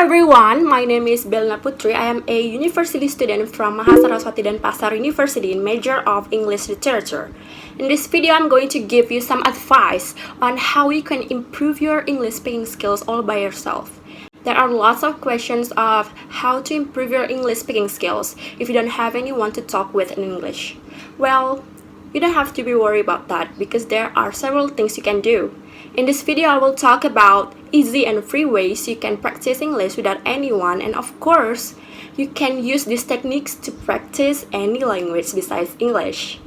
everyone, my name is Belna Putri. I am a university student from Mahasaraswati Denpasar University in major of English Literature. In this video, I'm going to give you some advice on how you can improve your English speaking skills all by yourself. There are lots of questions of how to improve your English speaking skills if you don't have anyone to talk with in English. Well, you don't have to be worried about that because there are several things you can do. In this video, I will talk about easy and free ways you can practice English without anyone, and of course, you can use these techniques to practice any language besides English.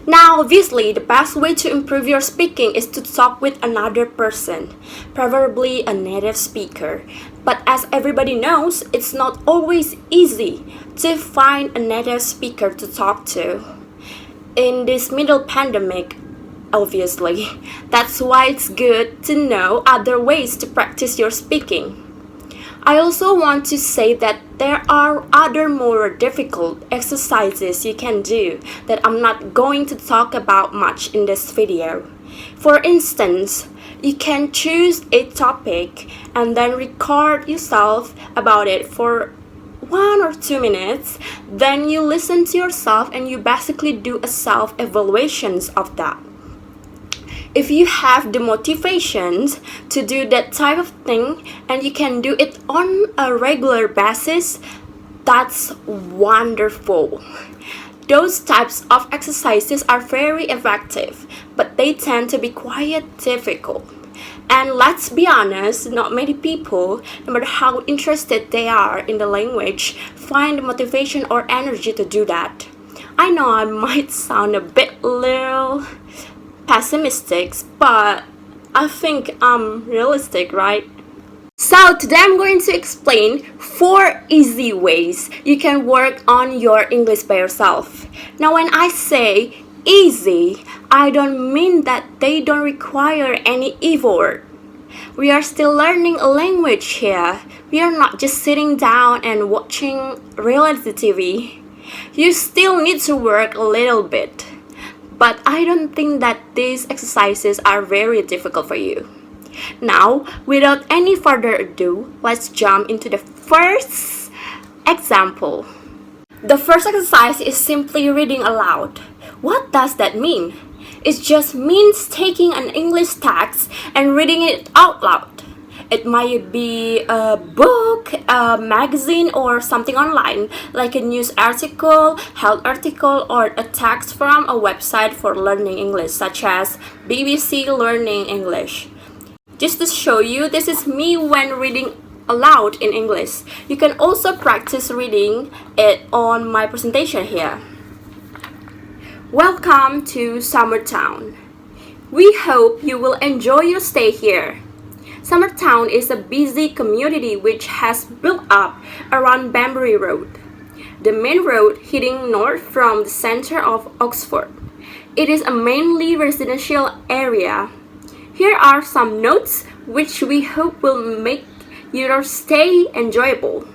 Now, obviously, the best way to improve your speaking is to talk with another person, preferably a native speaker. But as everybody knows, it's not always easy to find a native speaker to talk to. In this middle pandemic, obviously, that's why it's good to know other ways to practice your speaking. I also want to say that there are other more difficult exercises you can do that I'm not going to talk about much in this video. For instance, you can choose a topic and then record yourself about it for 1 or 2 minutes, then you listen to yourself and you basically do a self-evaluation of that. If you have the motivations to do that type of thing and you can do it on a regular basis, that's wonderful. Those types of exercises are very effective, but they tend to be quite difficult. And let's be honest, not many people, no matter how interested they are in the language, find the motivation or energy to do that. I know I might sound a bit little pessimistic, but I think I'm realistic, right? So today I'm going to explain 4 easy ways you can work on your English by yourself. Now when I say easy, I don't mean that they don't require any effort. We are still learning a language here. We are not just sitting down and watching reality TV. You still need to work a little bit. But I don't think that these exercises are very difficult for you. Now, without any further ado, let's jump into the first example. The first exercise is simply reading aloud. What does that mean? It just means taking an English text and reading it out loud. It might be a book, a magazine, or something online, like a news article, health article, or a text from a website for learning English, such as BBC Learning English. Just to show you, this is me when reading aloud in English. You can also practice reading it on my presentation here. Welcome to Summertown. We hope you will enjoy your stay here. Summertown is a busy community which has built up around Banbury Road, the main road heading north from the center of Oxford. It is a mainly residential area. Here are some notes which we hope will make your stay enjoyable.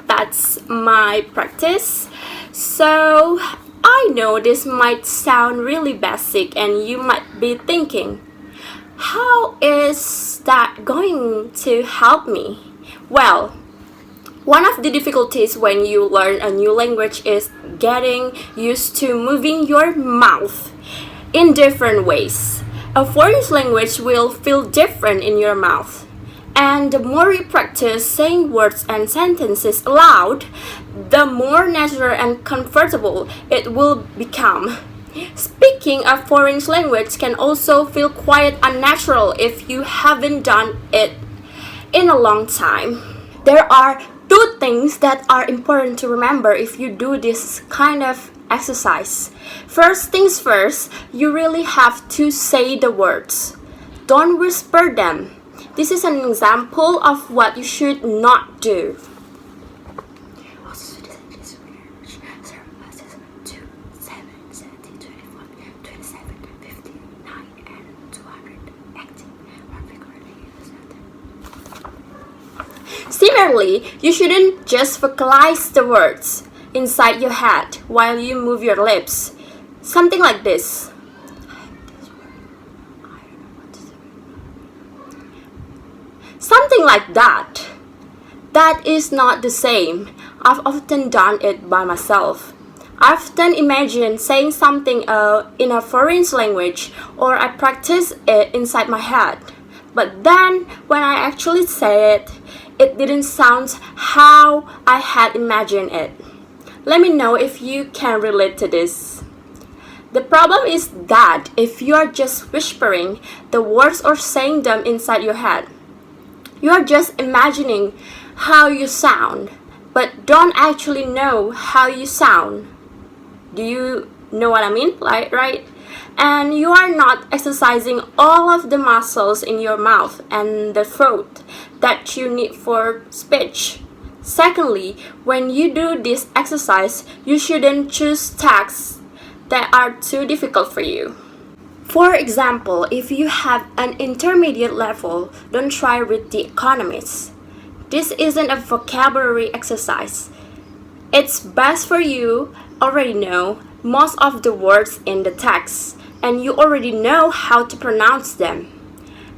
That's my practice. So I know this might sound really basic and you might be thinking, how is that going to help me? Well, one of the difficulties when you learn a new language is getting used to moving your mouth in different ways. A foreign language will feel different in your mouth. And the more you practice saying words and sentences aloud, the more natural and comfortable it will become. Speaking a foreign language can also feel quite unnatural if you haven't done it in a long time. There are 2 things that are important to remember if you do this kind of exercise. First things first, you really have to say the words. Don't whisper them. This is an example of what you should not do. Similarly, you shouldn't just vocalize the words inside your head while you move your lips. Something like this. Something like that. That is not the same. I've often done it by myself. I often imagine saying something in a foreign language, or I practice it inside my head. But then, when I actually say it, it didn't sound how I had imagined it. Let me know if you can relate to this. The problem is that if you are just whispering the words or saying them inside your head, you are just imagining how you sound, but don't actually know how you sound. Do you know what I mean? Right? And you are not exercising all of the muscles in your mouth and the throat that you need for speech. Secondly, when you do this exercise, you shouldn't choose tasks that are too difficult for you. For example, if you have an intermediate level, don't try with The Economist. This isn't a vocabulary exercise. It's best for you already know most of the words in the text, and you already know how to pronounce them.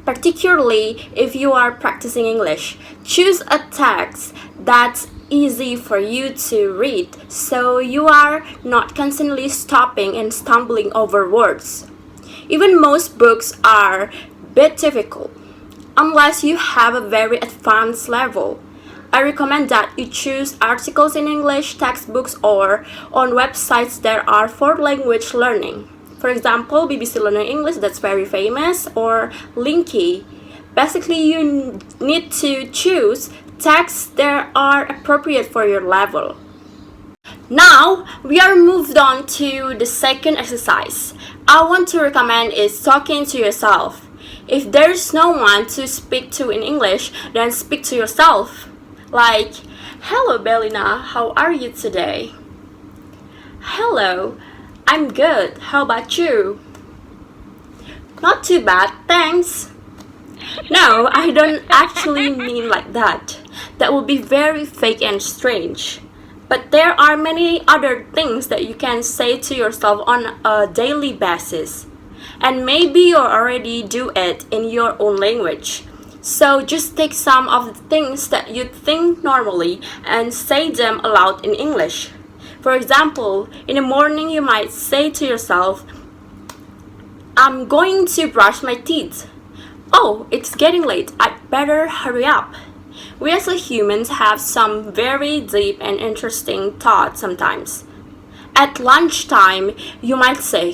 Particularly if you are practicing English, choose a text that's easy for you to read so you are not constantly stopping and stumbling over words. Even most books are a bit difficult, unless you have a very advanced level. I recommend that you choose articles in English textbooks or on websites that are for language learning. For example, BBC Learning English, that's very famous, or Linky. Basically, you need to choose texts that are appropriate for your level. Now, we are moved on to the second exercise. I want to recommend is talking to yourself. If there is no one to speak to in English, then speak to yourself. Like, hello Belina, how are you today? Hello, I'm good, how about you? Not too bad, thanks. No, I don't actually mean like that. That would be very fake and strange. But there are many other things that you can say to yourself on a daily basis. And maybe you already do it in your own language. So just take some of the things that you think normally and say them aloud in English. For example, in the morning you might say to yourself, I'm going to brush my teeth. Oh, it's getting late, I'd better hurry up. We as humans have some very deep and interesting thoughts sometimes. At lunchtime, you might say,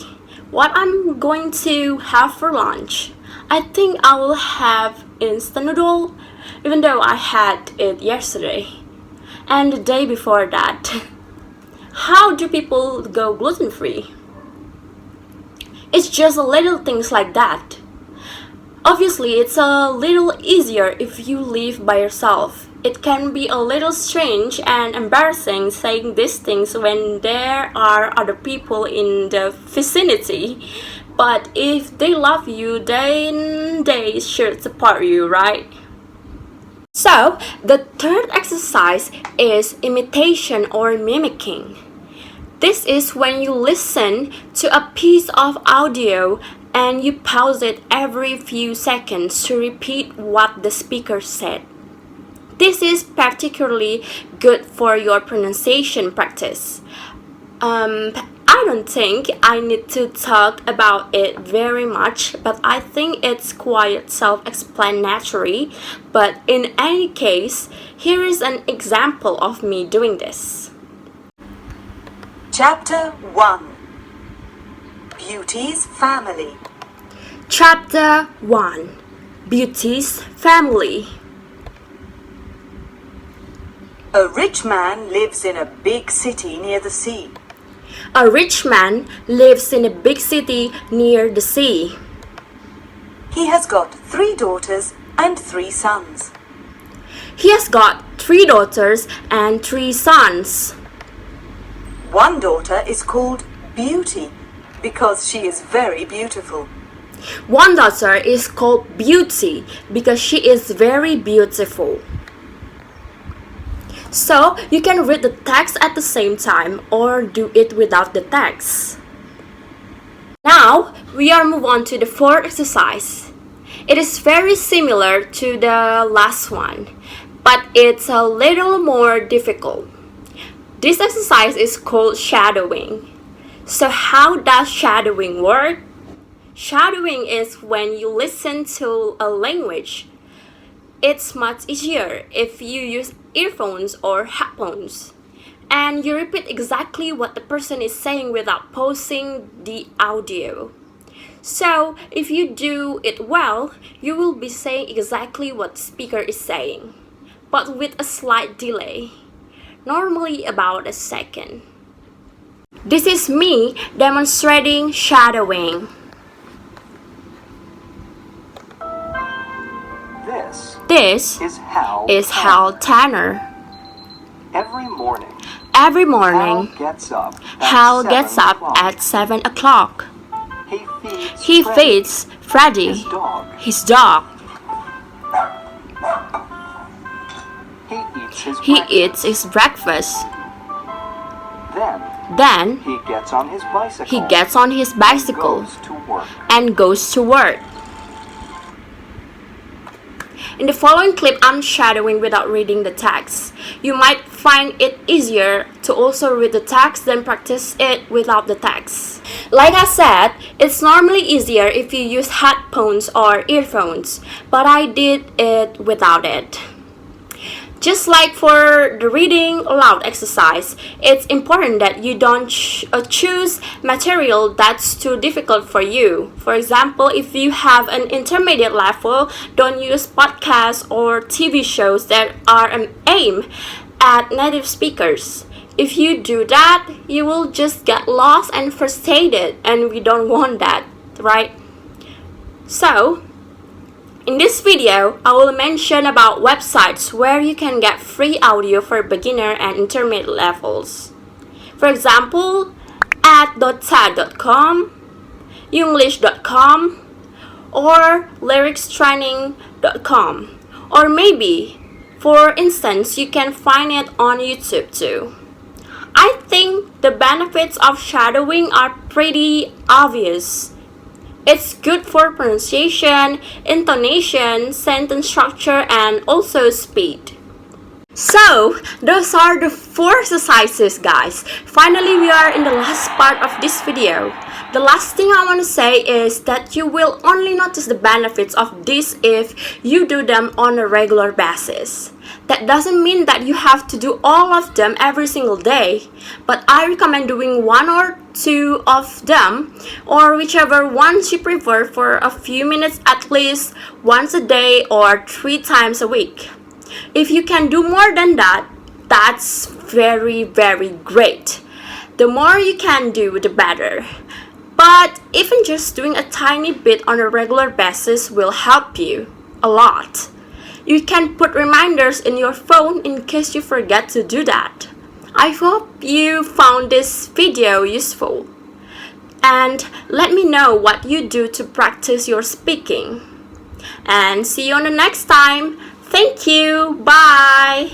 what I'm going to have for lunch? I think I will have instant noodle, even though I had it yesterday and the day before that. How do people go gluten-free? It's just little things like that. Obviously, it's a little easier if you live by yourself. It can be a little strange and embarrassing saying these things when there are other people in the vicinity. But if they love you, then they should support you, right? So, the third exercise is imitation or mimicking. This is when you listen to a piece of audio and you pause it every few seconds to repeat what the speaker said. This is particularly good for your pronunciation practice. I don't think I need to talk about it very much, but I think it's quite self-explanatory. But in any case, here is an example of me doing this. Chapter 1. Beauty's Family. Chapter 1. Beauty's Family. A rich man lives in a big city near the sea. A rich man lives in a big city near the sea. He has got 3 daughters and 3 sons. He has got 3 daughters and 3 sons. One daughter is called Beauty because she is very beautiful. One daughter is called Beauty because she is very beautiful. So, you can read the text at the same time or do it without the text. Now, we are move on to the fourth exercise. It is very similar to the last one, but it's a little more difficult. This exercise is called shadowing. So how does shadowing work? Shadowing is when you listen to a language. It's much easier if you use earphones or headphones, and you repeat exactly what the person is saying without pausing the audio. So, if you do it well, you will be saying exactly what the speaker is saying, but with a slight delay, normally about a second. This is me demonstrating shadowing. This is Hal Tanner. Every morning, Hal gets up at 7 o'clock. He feeds Freddy, his dog. He eats his breakfast. Then he gets on his bicycle, he gets on his bicycle and goes to work. In the following clip, I'm shadowing without reading the text. You might find it easier to also read the text than practice it without the text. Like I said, it's normally easier if you use headphones or earphones, but I did it without it. Just like for the reading aloud exercise, it's important that you don't choose material that's too difficult for you. For example, if you have an intermediate level, don't use podcasts or TV shows that are aimed at native speakers. If you do that, you will just get lost and frustrated, and we don't want that, right? So, in this video, I will mention about websites where you can get free audio for beginner and intermediate levels. For example, at.tad.com, Younglish.com, or lyricstraining.com. Or maybe, for instance, you can find it on YouTube too. I think the benefits of shadowing are pretty obvious. It's good for pronunciation, intonation, sentence structure, and also speed. So, those are the 4 exercises, guys. Finally, we are in the last part of this video. The last thing I want to say is that you will only notice the benefits of this if you do them on a regular basis. That doesn't mean that you have to do all of them every single day, but I recommend doing 1 or 2 of them, or whichever ones you prefer, for a few minutes at least once a day or 3 times a week. If you can do more than that, that's very, very great. The more you can do, the better. But even just doing a tiny bit on a regular basis will help you a lot. You can put reminders in your phone in case you forget to do that. I hope you found this video useful. And let me know what you do to practice your speaking. And see you on the next time. Thank you. Bye.